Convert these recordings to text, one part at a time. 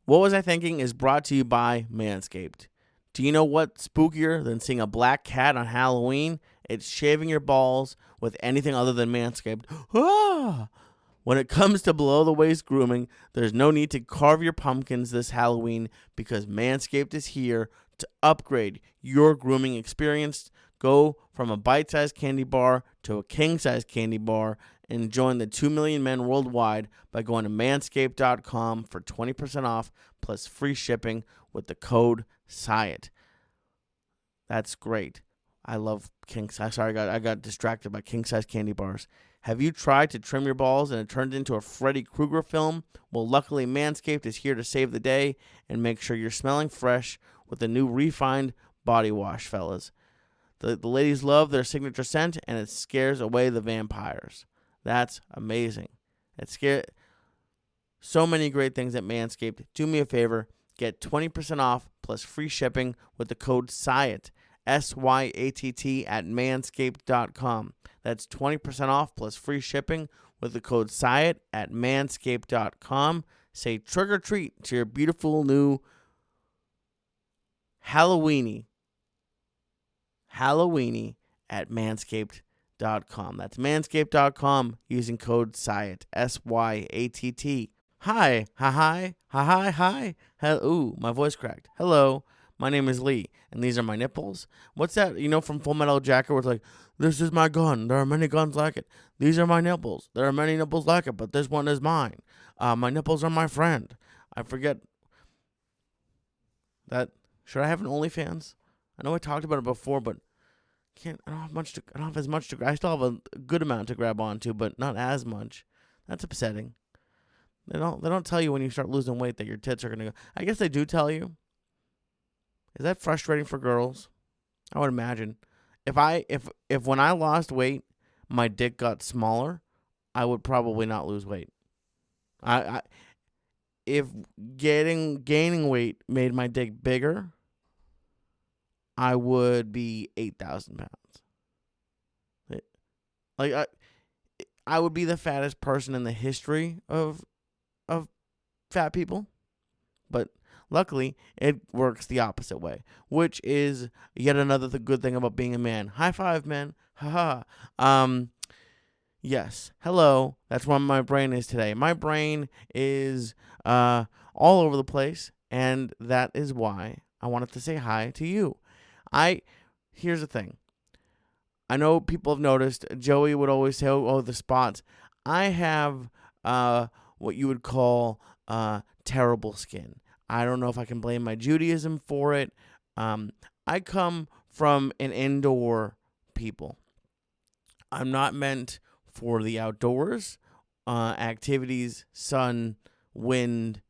What Was I Thinking is brought to you by Manscaped. Do you know what's spookier than seeing a black cat on Halloween? It's shaving your balls with anything other than Manscaped. Ah! When it comes to below-the-waist grooming, there's no need to carve your pumpkins this Halloween because Manscaped is here to upgrade your grooming experience. Go from a bite-sized candy bar to a king-sized candy bar and join the 2 million men worldwide by going to manscaped.com for 20% off plus free shipping with the code Syatt. That's great. I love king size. Sorry, I got distracted by king size candy bars. Have you tried to trim your balls and it turned into a Freddy Krueger film? Well, luckily Manscaped is here to save the day and make sure you're smelling fresh with the new refined body wash, fellas. The ladies love their signature scent and it scares away the vampires. That's amazing. It scares so many great things at Manscaped. Do me a favor, get 20% off plus free shipping with the code Syatt, SYATT at manscaped.com. That's 20% off plus free shipping with the code Syatt at manscaped.com. Say trick or treat to your beautiful new Halloweeny at manscaped.com. That's manscaped.com using code Syatt, SYATT. Hi. Ooh, my voice cracked. Hello, my name is Lee, and these are my nipples. What's that, from Full Metal Jacket where it's like, this is my gun. There are many guns like it. These are my nipples. There are many nipples like it, but this one is mine. My nipples are my friend. I forget that. Should I have an OnlyFans? I know I talked about it before, but I don't have as much to. I still have a good amount to grab onto, but not as much. That's upsetting. They don't tell you when you start losing weight that your tits are gonna go. I guess they do tell you. Is that frustrating for girls? I would imagine. If when I lost weight, my dick got smaller, I would probably not lose weight. If gaining weight made my dick bigger, I would be 8,000 pounds. I would be the fattest person in the history of fat people, but luckily it works the opposite way, which is yet another good thing about being a man. High five, man. Haha. Yes. Hello. That's what my brain is today. My brain is all over the place, and that is why I wanted to say hi to you. Here's the thing. I know people have noticed. Joey would always say, "Oh, the spots." I have what you would call terrible skin. I don't know if I can blame my Judaism for it. I come from an indoor people. I'm not meant for the outdoors, activities, sun, wind,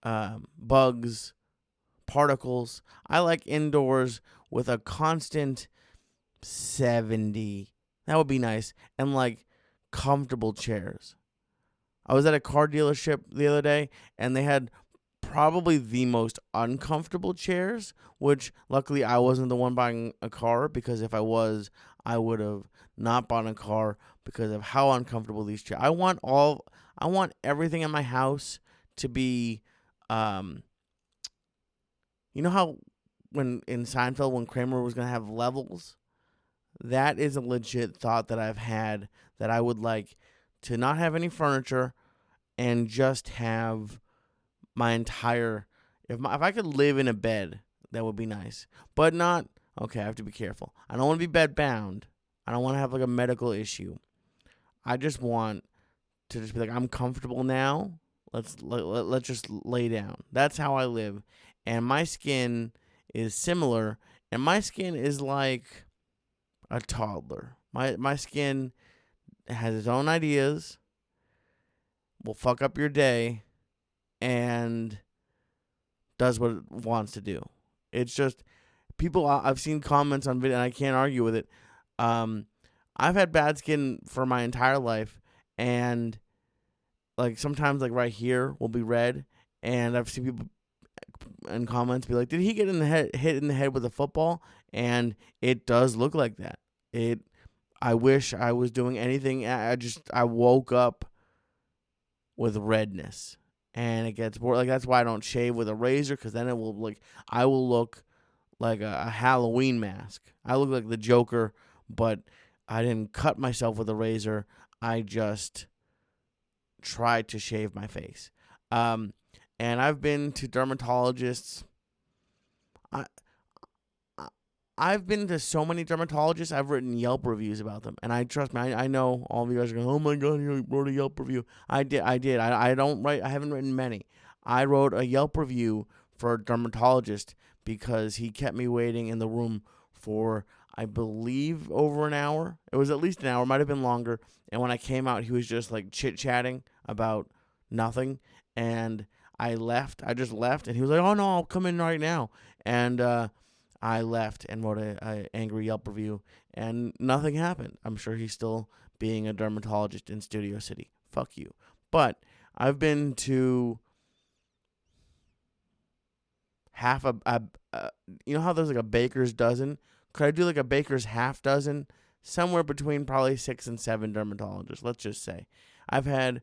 bugs, particles. I like indoors with a constant 70. That would be nice. And like comfortable chairs. I was at a car dealership the other day and they had probably the most uncomfortable chairs, which luckily I wasn't the one buying a car, because if I was, I would have not bought a car because of how uncomfortable these chairs. I want everything in my house to be you know how when in Seinfeld when Kramer was going to have levels? That is a legit thought that I've had, that I would like to not have any furniture and just have my entire, if I could live in a bed, that would be nice. But not, okay, I have to be careful. I don't want to be bed bound. I don't want to have like a medical issue. I just want to just be like, I'm comfortable now. Let's just lay down. That's how I live. And my skin is similar, and my skin is like a toddler. My skin has its own ideas, will fuck up your day, and does what it wants to do. It's just, people, I've seen comments on video, and I can't argue with it. I've had bad skin for my entire life, and like sometimes like right here will be red, and I've seen people in comments be like, did he get hit in the head with a football? And it does look like that. I wish I was doing anything. I woke up with redness, and it gets bored. Like, that's why I don't shave with a razor, because then I will look like a Halloween mask. I look like the Joker, but I didn't cut myself with a razor. I just tried to shave my face. And I've been to dermatologists. I, I've been to so many dermatologists. I've written Yelp reviews about them, and trust me. I know all of you guys are going, "Oh my god, you wrote a Yelp review." I did. I don't write. I haven't written many. I wrote a Yelp review for a dermatologist because he kept me waiting in the room for, I believe, over an hour. It was at least an hour. Might have been longer. And when I came out, he was just like chit chatting about nothing. And I left. I just left, and he was like, "Oh no, I'll come in right now." And I left and wrote a angry Yelp review, and nothing happened. I'm sure he's still being a dermatologist in Studio City. Fuck you. But I've been to half you know how there's like a baker's dozen? Could I do like a baker's half dozen? Somewhere between probably 6 and 7 dermatologists, let's just say. I've had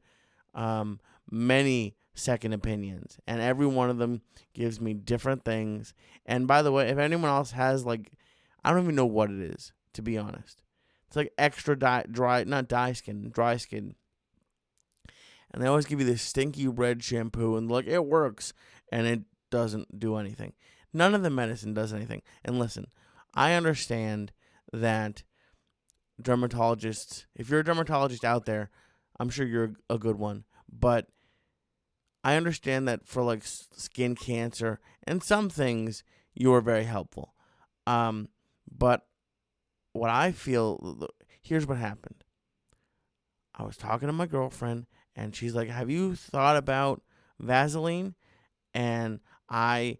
many second opinions, and every one of them gives me different things. And by the way, if anyone else has, like, I don't even know what it is, to be honest. It's like extra dry skin. And they always give you this stinky red shampoo, and like, it works, and it doesn't do anything. None of the medicine does anything. And listen, I understand that dermatologists, if you're a dermatologist out there, I'm sure you're a good one, but I understand that for like skin cancer and some things, you are very helpful. But what I feel, here's what happened. I was talking to my girlfriend, and she's like, "Have you thought about Vaseline?" And I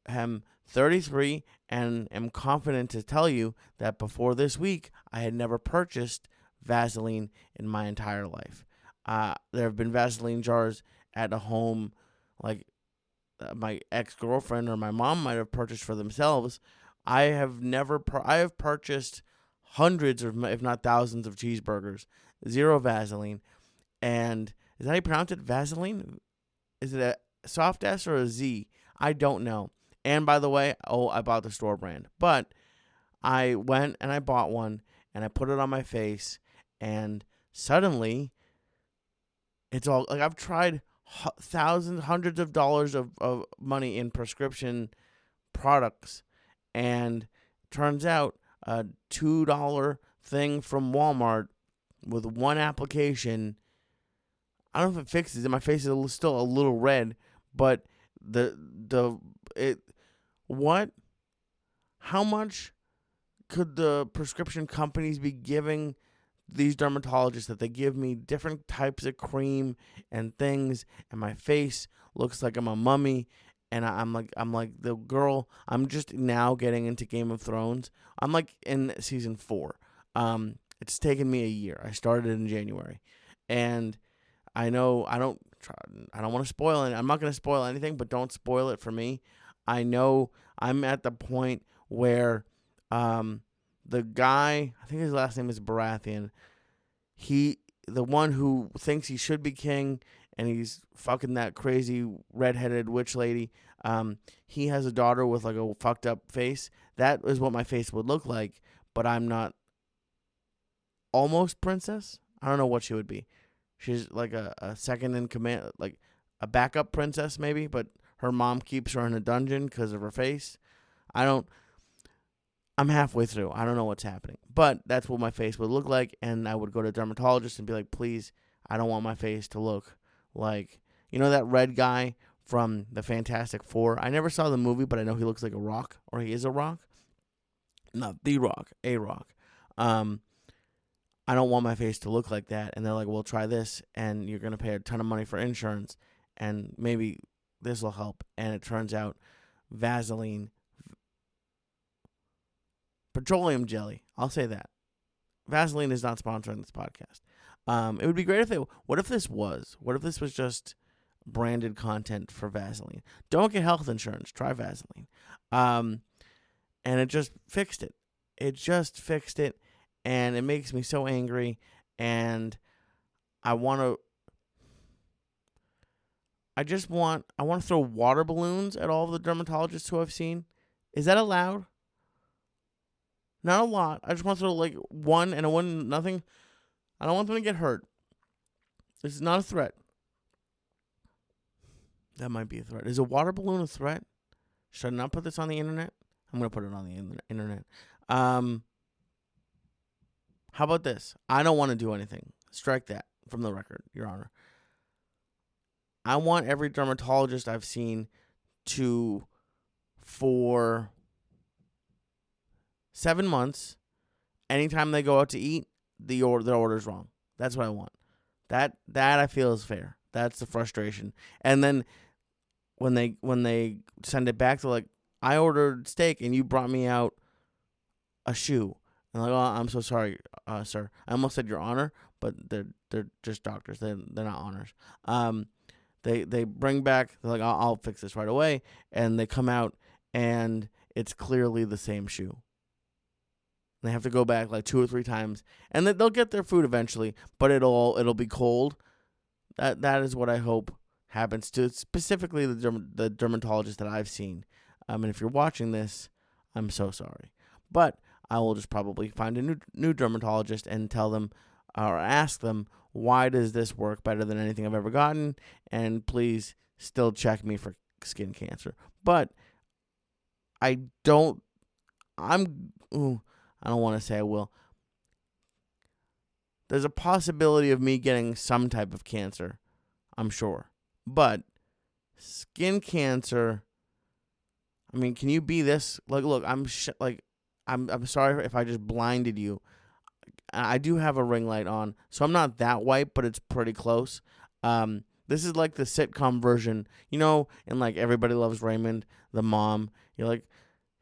am 33 and am confident to tell you that before this week, I had never purchased Vaseline in my entire life. There have been Vaseline jars at a home, like my ex-girlfriend or my mom might have purchased for themselves. I have never. I have purchased hundreds, or if not thousands, of cheeseburgers. Zero Vaseline. And is that how you pronounce it? Vaseline? Is it a soft S or a Z? I don't know. And by the way, I bought the store brand. But I went and I bought one, and I put it on my face, and suddenly it's all like, I've tried thousands, hundreds of dollars of money in prescription products, and turns out a $2 thing from Walmart with one application, I don't know if it fixes it. My face is still a little red, but how much could the prescription companies be giving these dermatologists that they give me different types of cream and things, and my face looks like I'm a mummy, and I'm like the girl. I'm just now getting into Game of Thrones. I'm like in season 4. It's taken me a year. I started in January, and I know I don't want to spoil it. I'm not going to spoil anything, but don't spoil it for me. I know I'm at the point where the guy, I think his last name is Baratheon, the one who thinks he should be king, and he's fucking that crazy redheaded witch lady, he has a daughter with like a fucked up face. That is what my face would look like, but I'm not almost princess. I don't know what she would be. She's like a second in command, like a backup princess maybe, but her mom keeps her in a dungeon because of her face. I'm halfway through. I don't know what's happening. But that's what my face would look like, and I would go to a dermatologist and be like, "Please, I don't want my face to look like, that red guy from the Fantastic Four." I never saw the movie, but I know he looks like a rock, or he is a rock. Not the rock, a rock. I don't want my face to look like that. And they're like, "Well, try this, and you're going to pay a ton of money for insurance, and maybe this will help." And it turns out Vaseline, petroleum jelly. I'll say that. Vaseline is not sponsoring this podcast. It would be great what if this was just branded content for Vaseline? Don't get health insurance. Try Vaseline. And it just fixed it. And it makes me so angry. And I want to I want to throw water balloons at all of the dermatologists who I've seen. Is that allowed? Not a lot. I just want to throw like one and a one, nothing. I don't want them to get hurt. This is not a threat. That might be a threat. Is a water balloon a threat? Should I not put this on the internet? I'm going to put it on the internet. How about this? I don't want to do anything. Strike that from the record, Your Honor. I want every dermatologist I've seen to, for 7 months, anytime they go out to eat, their order's wrong. That's what I want. That I feel is fair. That's the frustration. And then when they send it back, they're like, I ordered steak and you brought me out a shoe. And I'm like, oh, I'm so sorry, sir. I almost said Your Honor, but they're just doctors. They're not honors. They bring back, they're like, I'll fix this right away. And they come out and it's clearly the same shoe. They have to go back like 2 or 3 times, and they'll get their food eventually, but it'll be cold. That is what I hope happens to specifically the dermatologist that I've seen. And if you're watching this, I'm so sorry, but I will just probably find a new dermatologist and tell them or ask them, why does this work better than anything I've ever gotten? And please still check me for skin cancer. But I don't want to say I will. There's a possibility of me getting some type of cancer, I'm sure. But skin cancer, I mean, can you be this? Like, look, I'm sorry if I just blinded you. I do have a ring light on, so I'm not that white, but it's pretty close. This is like the sitcom version, in like Everybody Loves Raymond, the mom. You're like,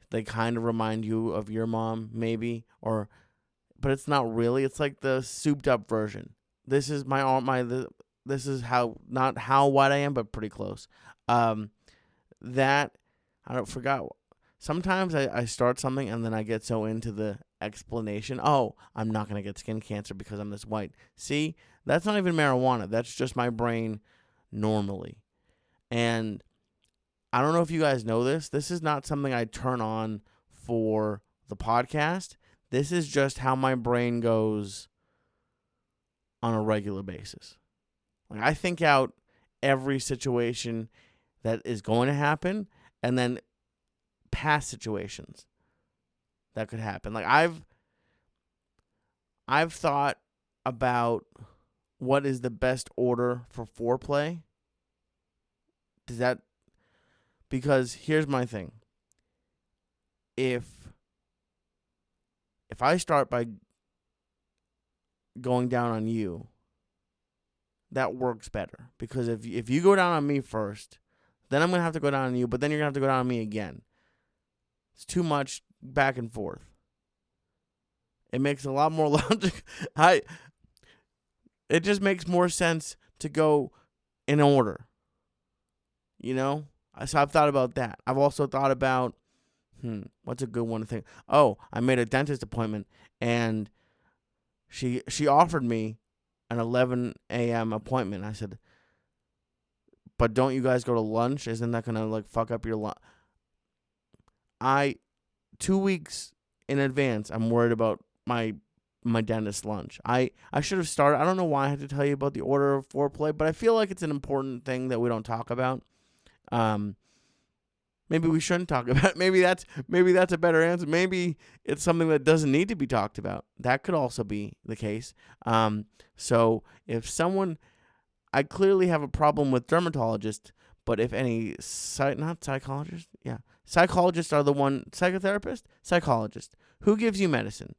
they kind of remind you of your mom, maybe, but it's not really. It's like the souped up version. This is this is not how white I am, but pretty close. That I don't forgot. Sometimes I start something and then I get so into the explanation. Oh, I'm not gonna get skin cancer because I'm this white. See, that's not even marijuana. That's just my brain normally, and I don't know if you guys know this. This is not something I turn on for the podcast. This is just how my brain goes on a regular basis. Like, I think out every situation that is going to happen, and then past situations that could happen. Like, I've thought about what is the best order for foreplay. Because here's my thing. If I start by going down on you, that works better. Because if you go down on me first, then I'm going to have to go down on you, but then you're going to have to go down on me again. It's too much back and forth. It makes a lot more logic. It just makes more sense to go in order. So I've thought about that. I've also thought about, what's a good one to think? Oh, I made a dentist appointment, and she offered me an 11 a.m. appointment. I said, but don't you guys go to lunch? Isn't that going to, fuck up your lunch? 2 weeks in advance, I'm worried about my dentist lunch. I should have started. I don't know why I had to tell you about the order of foreplay, but I feel like it's an important thing that we don't talk about. Maybe we shouldn't talk about it. Maybe that's a better answer. Maybe it's something that doesn't need to be talked about. That could also be the case. So if I clearly have a problem with dermatologists, but if any, not psychologists, yeah, psychologists are the one, psychologist, who gives you medicine.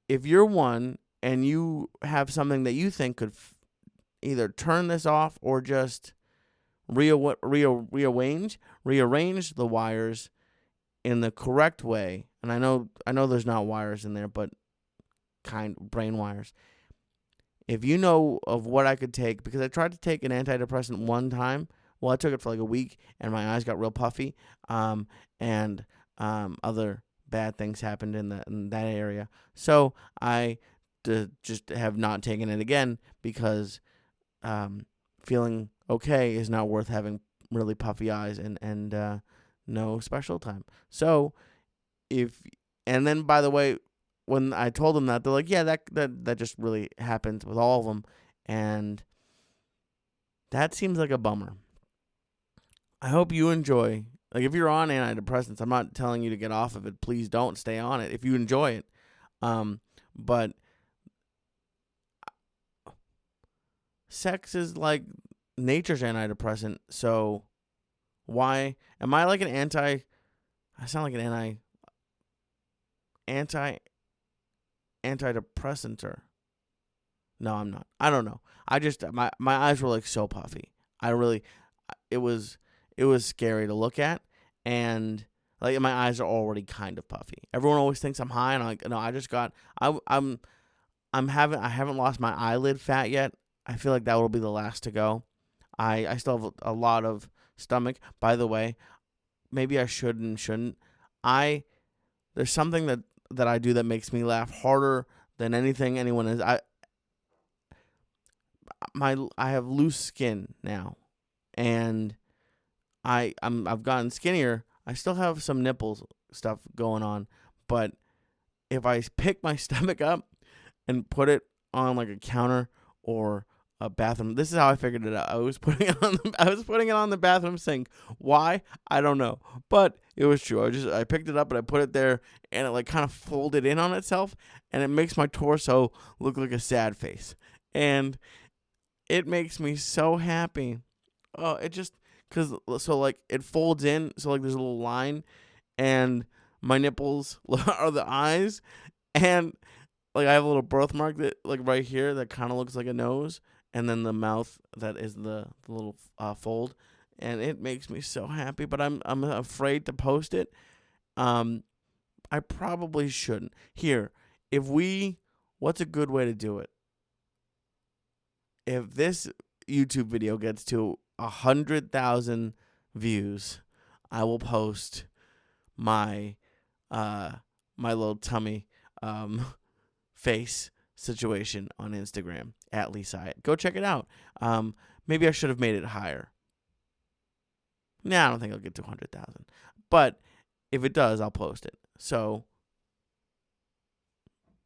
If you're one and you have something that you think could either turn this off or just rearrange the wires in the correct way, and I know there's not wires in there, but brain wires. If you know of what I could take, because I tried to take an antidepressant one time. Well, I took it for like a week, and my eyes got real puffy, and other bad things happened in that area. So I just have not taken it again because feeling okay is not worth having really puffy eyes and no special time. So if and then by the way, when I told them that, they're like, yeah, that just really happens with all of them, and that seems like a bummer. I hope you enjoy. Like, if you're on antidepressants, I'm not telling you to get off of it. Please don't stay on it if you enjoy it. But sex is like nature's antidepressant. So why am I like an anti? I sound like an antidepressant. No, I'm not. I don't know. I just my eyes were like so puffy. It was scary to look at, and like my eyes are already kind of puffy. Everyone always thinks I'm high, and I'm like, no, I haven't lost my eyelid fat yet. I feel like that will be the last to go. I still have a lot of stomach. By the way, maybe I should and shouldn't. There's something that I do that makes me laugh harder than anything anyone is. I have loose skin now, and I've gotten skinnier. I still have some nipples stuff going on, but if I pick my stomach up and put it on like a counter or a bathroom, this is how I figured it out. I was putting it on the bathroom sink. Why? I don't know, but it was true. I picked it up and I put it there, and it like kind of folded in on itself, and it makes my torso look like a sad face, and it makes me so happy. Oh, it just so like it folds in, so like there's a little line, and my nipples are the eyes, and like I have a little birthmark that like right here that kind of looks like a nose, and then the mouth that is the little fold, and it makes me so happy. But I'm afraid to post it. I probably shouldn't. Here, what's a good way to do it? If this YouTube video gets to 100,000 views, I will post my my little tummy face situation on Instagram at Syatt. Go check it out. Maybe I should have made it higher. Nah, I don't think I'll get to 100,000. But if it does, I'll post it. So,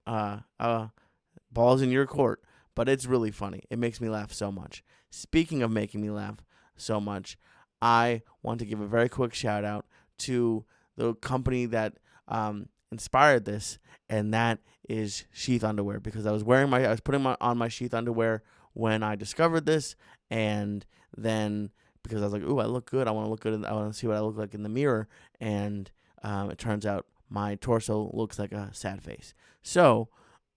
balls in your court. But it's really funny. It makes me laugh so much. Speaking of making me laugh so much, I want to give a very quick shout out to the company that inspired this, and that is Sheath underwear. Because I was putting on my Sheath underwear when I discovered this, and then because I was like, ooh, I look good. I want to look good. I want to see what I look like in the mirror, and it turns out my torso looks like a sad face. So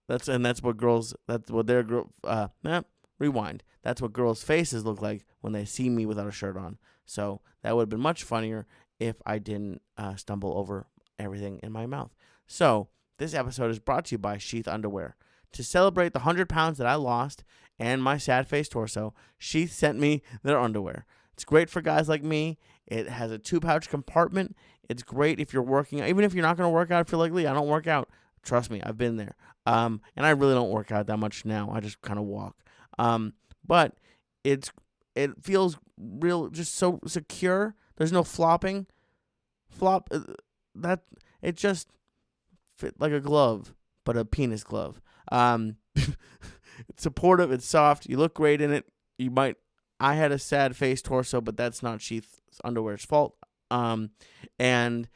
that's what rewind. That's what girls' faces look like when they see me without a shirt on. So that would have been much funnier if I didn't stumble over everything in my mouth. So this episode is brought to you by Sheath underwear. To celebrate the 100 pounds that I lost and my sad face torso, Sheath sent me their underwear. It's great for guys like me. It has a 2-pouch compartment. It's great if you're working, even if you're not going to work out. If you're like, Lee, I don't work out. Trust me, I've been there. And I really don't work out that much now. I just kind of walk. But it feels real, just so secure. There's no flopping. That it just fit like a glove, but a penis glove. It's supportive. It's soft. You look great in it. I had a sad face torso, but that's not Sheath underwear's fault. And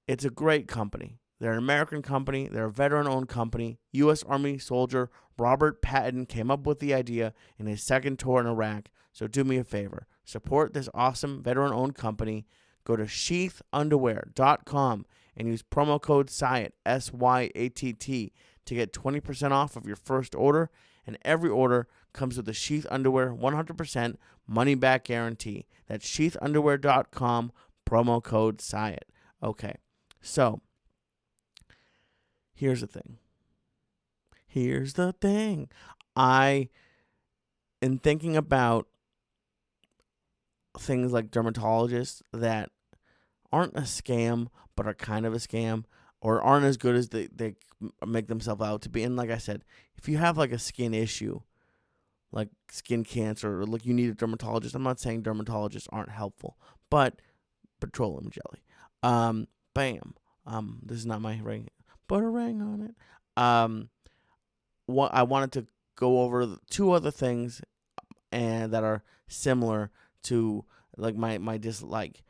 it's a great company. They're an American company. They're a veteran-owned company. U.S. Army soldier Robert Patton came up with the idea in his second tour in Iraq. So do me a favor. Support this awesome veteran-owned company. Go to sheathunderwear.com and use promo code Syatt, SYATT, to get 20% off of your first order. And every order comes with a Sheath Underwear 100% money-back guarantee. That's sheathunderwear.com, promo code Syatt. Okay, so here's the thing. I am thinking about things like dermatologists that aren't a scam, but are kind of a scam, or aren't as good as they make themselves out to be. And like I said, if you have like a skin issue, like skin cancer, or like you need a dermatologist. I'm not saying dermatologists aren't helpful, but petroleum jelly. Bam. This is not my ring. Put a ring on it. What I wanted to go over two other things and that are similar to like my dislike.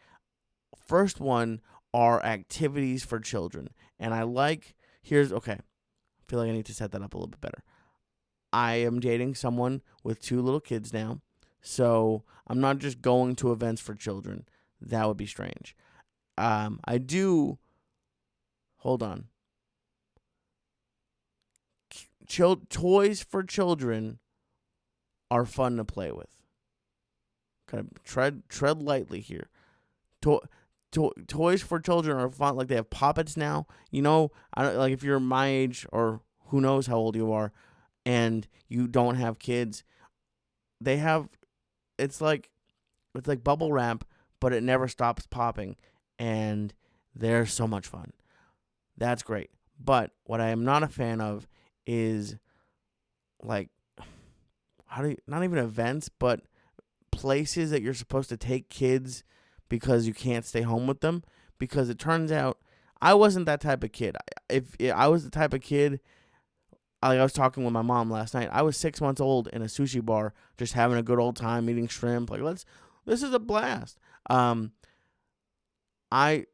First one are activities for children, and I like okay. I feel like I need to set that up a little bit better. I am dating someone with 2 little kids now, so I'm not just going to events for children. That would be strange. I do. Hold on. Toys for children are fun to play with. Kind of tread lightly here. Toys for children are fun. Like they have puppets now. You know, like if you're my age or who knows how old you are, and you don't have kids, they have. It's like bubble wrap, but it never stops popping, and they're so much fun. That's great. But what I am not a fan of is like not even events, but places that you're supposed to take kids because you can't stay home with them. Because it turns out I wasn't that type of kid. If I was the type of kid, like I was talking with my mom last night. I was 6 months old in a sushi bar, just having a good old time eating shrimp. Like this is a blast. I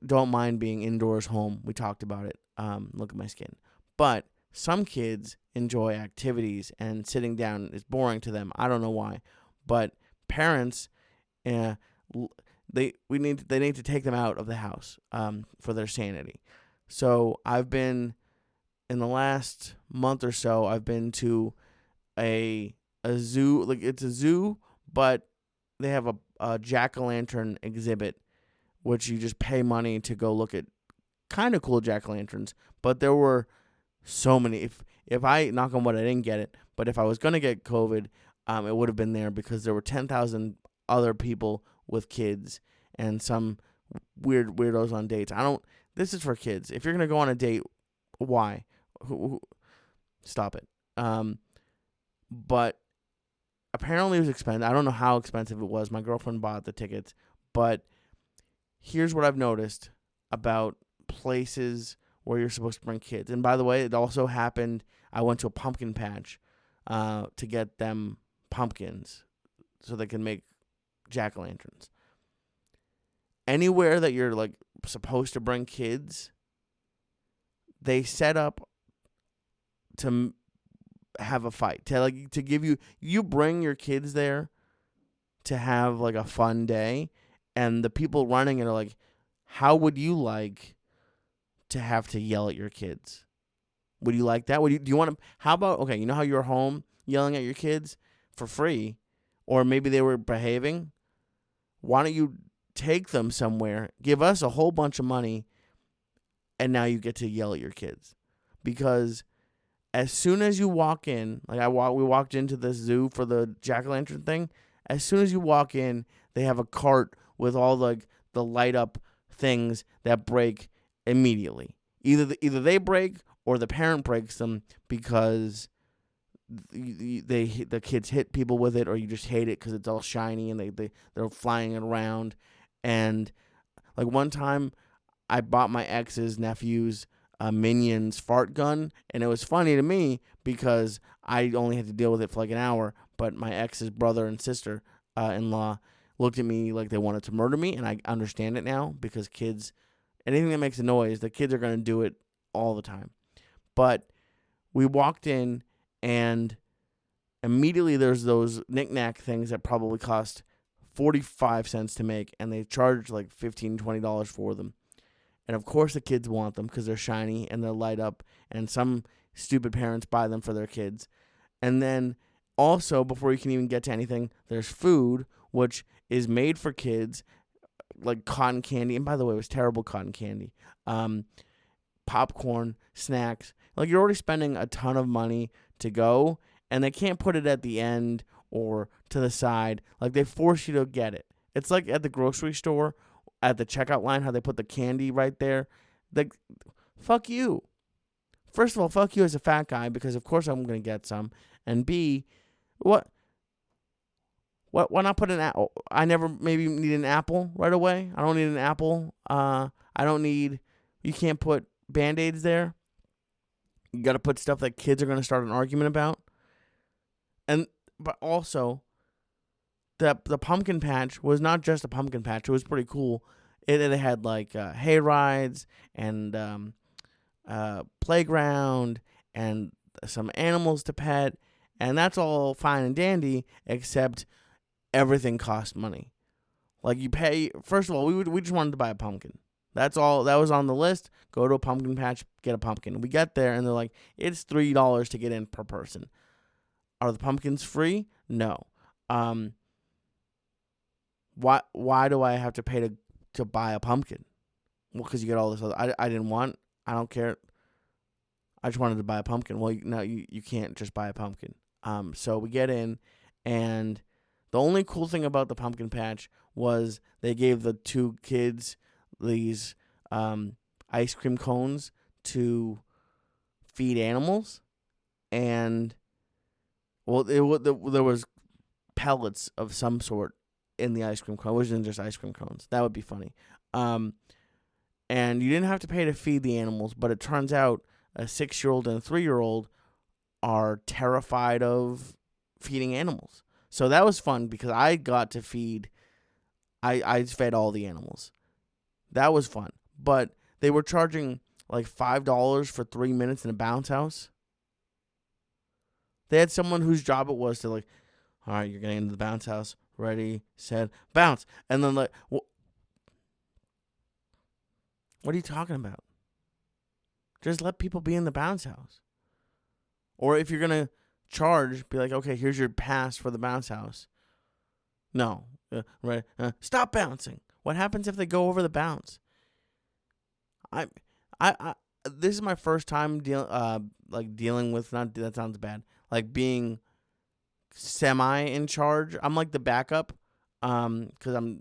don't mind being indoors home. We talked about it. Look at my skin. But some kids enjoy activities, and sitting down is boring to them. I don't know why. But parents, they need to take them out of the house for their sanity. So I've been, in the last month or so, I've been to a zoo. Like it's a zoo, but they have a jack-o'-lantern exhibit, which you just pay money to go look at kind of cool jack-o'-lanterns. But there were so many. If I, knock on wood, I didn't get it, but if I was going to get COVID, it would have been there because there were 10,000 other people with kids and some weirdos on dates. This is for kids. If you're going to go on a date, why? Stop it. But apparently it was expensive. I don't know how expensive it was. My girlfriend bought the tickets, but here's what I've noticed about places where you're supposed to bring kids. And by the way, it also happened. I went to a pumpkin patch to get them pumpkins so they can make jack-o'-lanterns. Anywhere that you're like supposed to bring kids, they set up to have a fight, to give you bring your kids there to have like a fun day, and the people running it are like, how would you like to have to yell at your kids? Would you like that? Do you want to? How about, okay, you know how you're home yelling at your kids for free, or maybe they were behaving? Why don't you take them somewhere, give us a whole bunch of money, and now you get to yell at your kids? Because as soon as you walk in, we walked into the zoo for the jack-o'-lantern thing. As soon as you walk in, they have a cart with all the light up things that break immediately. Either they break or the parent breaks them because the kids hit people with it, or you just hate it because it's all shiny and they're flying it around. And like one time, I bought my ex's nephew's Minions fart gun, and it was funny to me because I only had to deal with it for like an hour, but my ex's brother and sister in law looked at me like they wanted to murder me, and I understand it now because kids, anything that makes a noise, the kids are going to do it all the time. But we walked in, and immediately there's those knick-knack things that probably cost 45 cents to make, and they charge like $15, $20 for them. And of course the kids want them because they're shiny and they're light up, and some stupid parents buy them for their kids. And then also, before you can even get to anything, there's food, which is made for kids, like cotton candy. And by the way, it was terrible cotton candy. Popcorn, snacks. Like, you're already spending a ton of money to go, and they can't put it at the end or to the side. Like, they force you to get it. It's like at the grocery store, at the checkout line, how they put the candy right there. Like, fuck you. First of all, fuck you as a fat guy, because of course I'm going to get some. And B, what? Why not put an apple? I never maybe need an apple right away. I don't need an apple. I don't need. You can't put Band-Aids there. You got to put stuff that kids are going to start an argument about. But also, the pumpkin patch was not just a pumpkin patch. It was pretty cool. It had like hay rides and playground and some animals to pet, and that's all fine and dandy, except everything cost money. Like you pay. First of all, we just wanted to buy a pumpkin. That's all that was on the list. Go to a pumpkin patch, get a pumpkin. We get there and they're like, it's $3 to get in per person. Are the pumpkins free? No. Why do I have to pay to buy a pumpkin? Well, because you get all this other. I didn't want. I don't care. I just wanted to buy a pumpkin. Well, no, you can't just buy a pumpkin. So we get in, and the only cool thing about the pumpkin patch was they gave the 2 kids these ice cream cones to feed animals, and there was pellets of some sort in the ice cream cone. It wasn't just ice cream cones. That would be funny. And you didn't have to pay to feed the animals, but it turns out a 6-year-old and a 3-year-old are terrified of feeding animals. So that was fun because I got to feed. I fed all the animals. That was fun. But they were charging like $5 for 3 minutes in a bounce house. They had someone whose job it was to like, all right, you're getting into the bounce house. Ready, set, bounce. And then like, what are you talking about? Just let people be in the bounce house. Or if you're going to charge, be like, okay, here's your pass for the bounce house. No. Right. Stop bouncing. What happens if they go over the bounce? This is my first time dealing with, not that sounds bad, like being semi in charge. I'm like the backup, because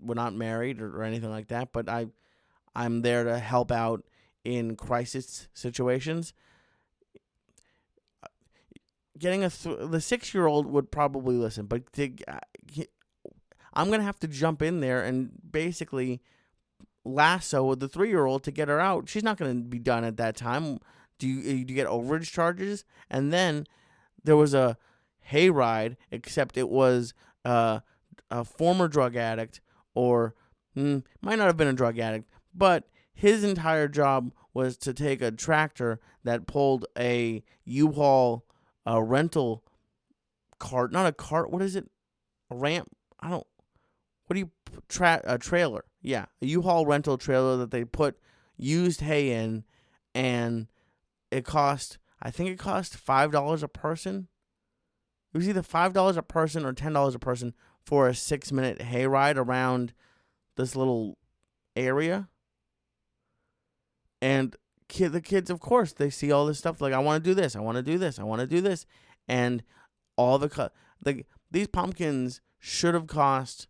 we're not married or anything like that, but I'm there to help out in crisis situations. Getting the 6-year-old would probably listen, but I'm gonna have to jump in there and basically lasso the 3-year-old to get her out. She's not gonna be done at that time. Do you get overage charges? And then there was a hayride, except it was a former drug addict, or might not have been a drug addict, but his entire job was to take a tractor that pulled a U-Haul rental cart, not a cart. What is it? A ramp? What do you a trailer? Yeah, a U-Haul rental trailer that they put used hay in, and I think it cost $5 a person. It was either $5 a person or $10 a person for a 6-minute hayride around this little area. And the kids, of course, they see all this stuff. Like, I want to do this. I want to do this. I want to do this. And all these pumpkins should have cost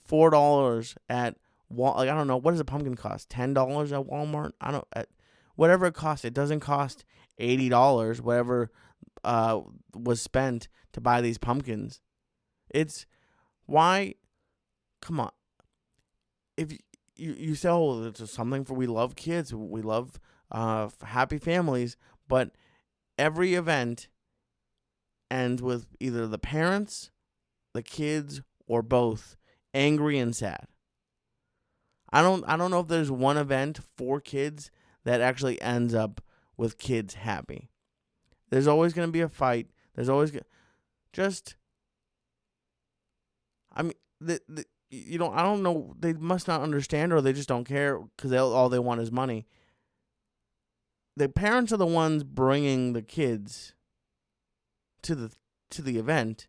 $4 at I don't know. What does a pumpkin cost? $10 at Walmart? Whatever it costs. It doesn't cost $80, whatever was spent to buy these pumpkins. It's why, come on. If you say, oh, it's something for, we love kids, we love happy families, but every event ends with either the parents, the kids, or both angry and sad. I don't know if there's one event for kids that actually ends up with kids happy. There's always going to be a fight. There's always I don't know. They must not understand, or they just don't care because all they want is money. The parents are the ones bringing the kids to the event.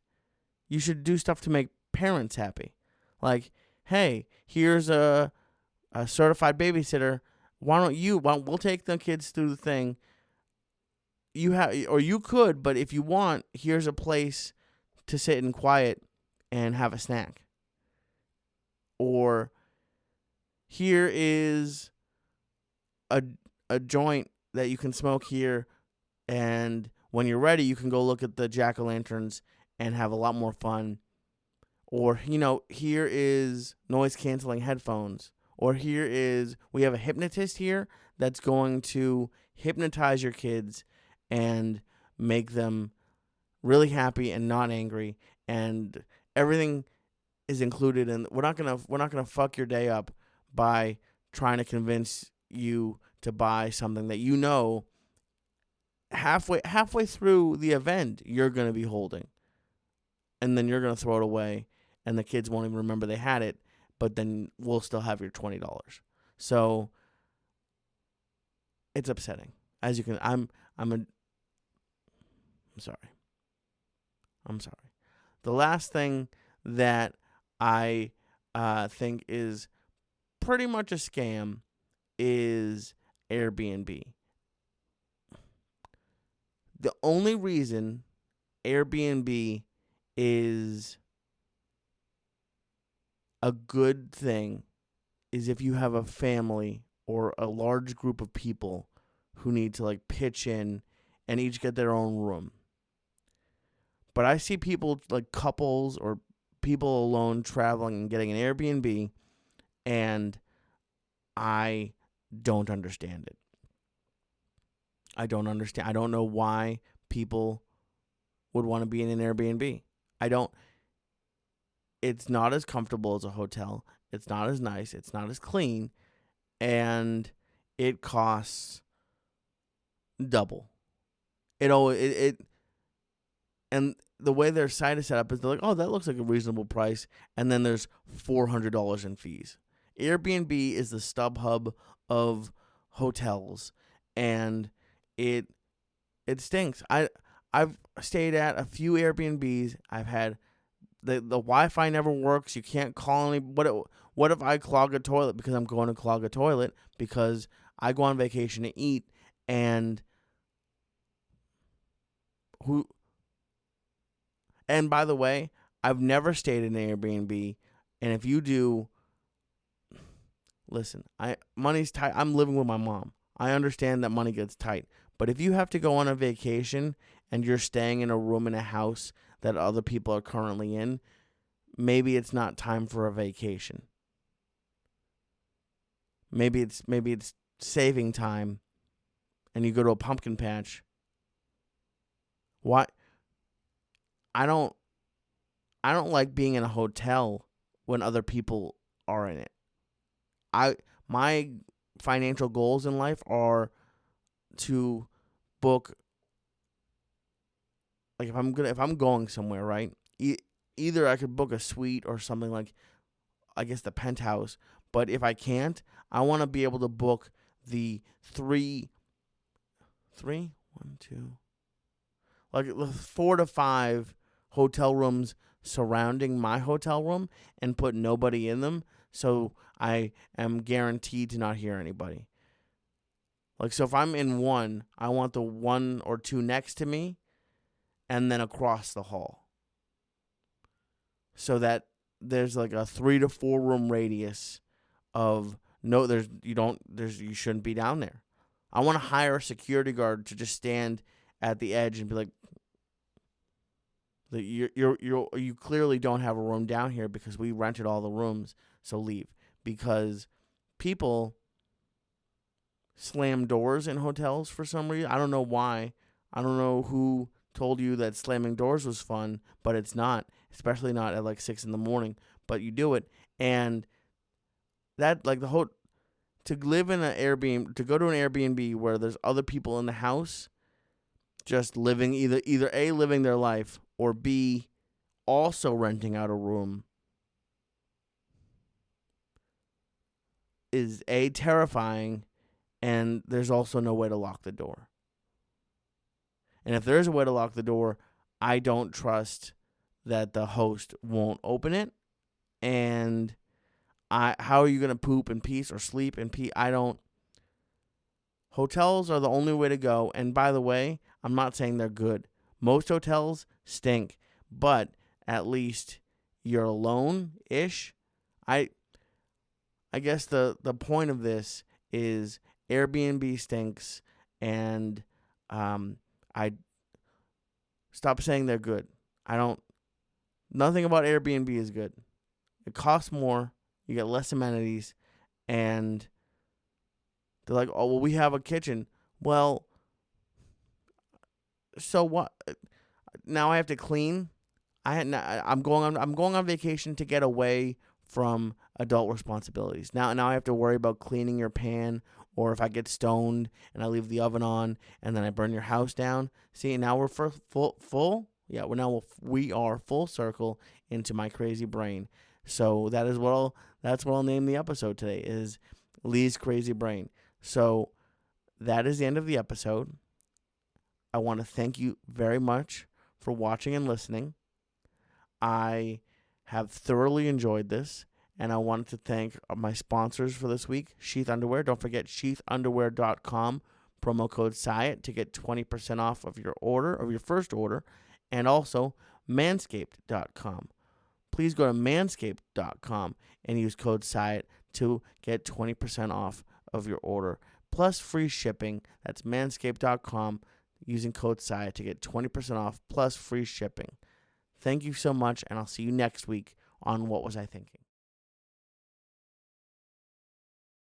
You should do stuff to make parents happy. Like, hey, here's a certified babysitter. We'll take the kids through the thing. You could, but if you want, here's a place to sit in quiet and have a snack. Or here is a joint that you can smoke here, and when you're ready, you can go look at the jack-o'-lanterns and have a lot more fun. Or, here is noise canceling headphones. Or we have a hypnotist here that's going to hypnotize your kids and make them really happy and not angry. And everything is included. And we're not gonna fuck your day up by trying to convince you to buy something that halfway through the event you're gonna be holding, and then you're gonna throw it away, and the kids won't even remember they had it. But then we'll still have your $20. So it's upsetting. As you can, I'm sorry. I'm sorry. The last thing that I think is pretty much a scam is AirBNB. The only reason AirBNB is a good thing is if you have a family or a large group of people who need to like pitch in and each get their own room. But I see people like couples or people alone traveling and getting an Airbnb, and I don't understand it. I don't understand. I don't know why people would want to be in an Airbnb. It's not as comfortable as a hotel. It's not as nice. It's not as clean. And it costs double. And the way their site is set up is they're like, oh, that looks like a reasonable price. And then there's $400 in fees. Airbnb is the StubHub of hotels, and it stinks. I've stayed at a few Airbnbs. I've had the Wi-Fi never works. You can't call any. What if I clog a toilet because I'm going to clog a toilet because I go on vacation to eat, and And by the way, I've never stayed in an Airbnb, and if you do, listen, money's tight. I'm living with my mom. I understand that money gets tight, but if you have to go on a vacation and you're staying in a room in a house that other people are currently in, maybe it's not time for a vacation. Maybe it's saving time, and you go to a pumpkin patch. Why? I don't like being in a hotel when other people are in it. My financial goals in life are to book, like if I'm going somewhere, right? Either I could book a suite or something like, I guess, the penthouse, but if I can't, I want to be able to book the like 4 to 5 hotel rooms surrounding my hotel room and put nobody in them, so I am guaranteed to not hear anybody. Like, so if I'm in one, I want the 1 or 2 next to me and then across the hall, so that there's like a 3 to 4 room radius of you shouldn't be down there. I want to hire a security guard to just stand at the edge and be like, you clearly don't have a room down here because we rented all the rooms, so leave. Because people slam doors in hotels for some reason. I don't know why. I don't know who told you that slamming doors was fun, but it's not, especially not at like 6 a.m. But you do it, and that, like, to live in an Airbnb, to go to an Airbnb where there's other people in the house, just living either A, living their life, or B, also renting out a room, is A, terrifying, and there's also no way to lock the door. And if there is a way to lock the door, I don't trust that the host won't open it. And how are you going to poop in peace or sleep in peace? Hotels are the only way to go. And by the way, I'm not saying they're good. Most hotels stink, but at least you're alone-ish. I guess the point of this is Airbnb stinks, and I stop saying they're good. Nothing about Airbnb is good. It costs more. You get less amenities. And they're like, oh, well, we have a kitchen. Well, so what? Now I have to clean. I'm going on vacation to get away from adult responsibilities. Now I have to worry about cleaning your pan, or if I get stoned and I leave the oven on and then I burn your house down. See, now we're full. Yeah, we are full circle into my crazy brain. So that's what I'll name the episode today, is Lee's crazy brain. So that is the end of the episode. I want to thank you very much for watching and listening. I have thoroughly enjoyed this, and I wanted to thank my sponsors for this week, Sheath Underwear. Don't forget sheathunderwear.com, promo code Syatt to get 20% off of your first order, and also manscaped.com. Please go to manscaped.com and use code Syatt to get 20% off of your order, plus free shipping. That's manscaped.com, using code Syatt to get 20% off plus free shipping. Thank you so much, and I'll see you next week on What Was I Thinking?